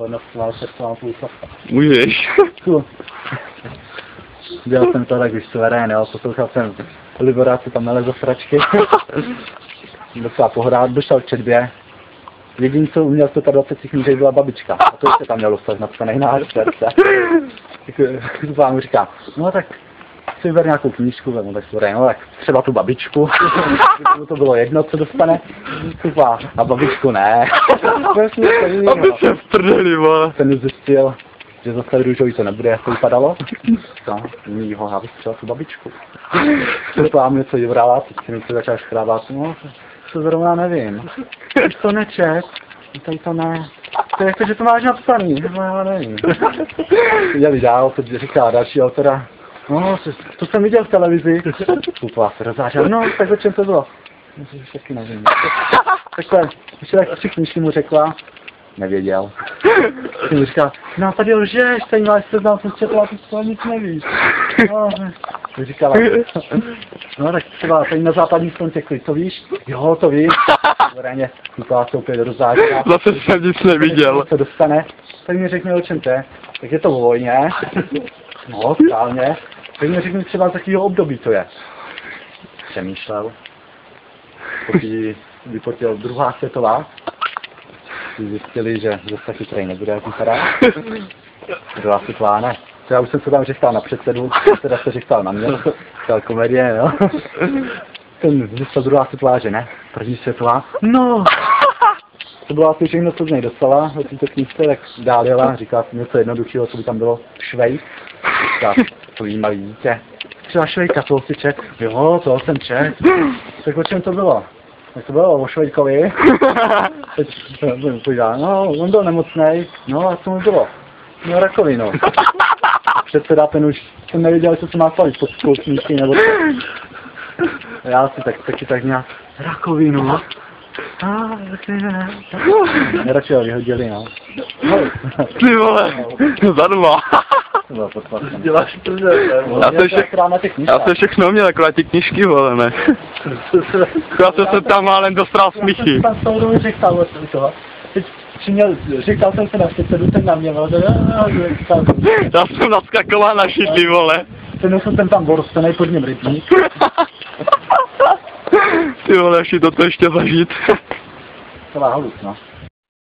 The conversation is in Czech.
Odnostoval se to půl slavka. Můžeš. Dělal jsem to tak už suverén, jo, poslouchal jsem Liboráci tam nalez do sračky. Docela pohrát, došel k četbě. Jediný, co uměl 120 knížek, byla babička. A to ještě tam mělo vstať napsaný na srdce. Tak vám říkám, no tak si vyber nějakou knížku, vemu tak suverén, no tak třeba tu babičku. To bylo jedno, co dostane. Super, a babičku ne. Aby se vprdeli, vole. Ten zjistil, že zase růžový to nebude, jak to vypadalo. No, umí ho, já bych třeba tu babičku. To vám něco vybrala, teď si mi to začal škrábat, no, to zrovna nevím. Už to nečet, tady to ne. To je to, že to máš napsaný, no já nevím. Jeli dál, teď říká další autora, no, to jsem viděl v televizi. Kupla se rozářil, no, tak o čem to bylo? Myslím, že taky nevím. Takhle, ještě tak 3 knížky mu řekla. Nevěděl. Ty mu říká, no tady lžeš, tady máš seznam, jsem četla, ty to nic nevíš. No, říkala, no tak třeba tady na západní frontě klid, to víš? Jo, to víš. Zvoreně, kupala se opět do zářka. Zase jsem nic neviděl. Co dostane, tak mi řekne, o čem to je. Tak je to o vojně. No, správně. Tak mi řekne třeba z jakého období to je. Přemýšlel. Pokud vypotil druhá světová. Zjistili, že zase chytrý nebude, jak vypadá. Druhá světová ne. Já už jsem se tam řechtal na předsedu, teda se řechtal na mě. Chtěl komedie, jo. Ten zjistil druhá světová, že ne. První světová, no. To bylo asi všechno, co z něj dostala do této knížce, tak dál jela, říkala si něco jednoduchého, co by tam bylo. Švejk. Říká, to jí malý dítě. Třeba Švejka, toho si čet. Jo, toho jsem čet. Tak o čem to bylo? Jak to bylo o Švejkovi? Teď povídá, no, on byl nemocnej, no a co mu bylo? No rakovinu. Předseda ten už jsem nevěděl, co se má stavit pod knížky nebo co. Já si taky tak nějak rakovinu. Taky ne. Radši ho vyhodili, no. Ty vole, za 2. Děláš to, že? Já jsem všechno měl, akorát ty knížky, vole, ne. Já jsem se tam málem dostal smíchy. Tam s tou řechtal to. Teď říkal jsem se na předsedu, ten na mě, já jsem naskakoval na šidli, vole. Ten jsem tam borstenej pod ním rybník. Ty vole, až si toto ještě zažít. Celá halus, no.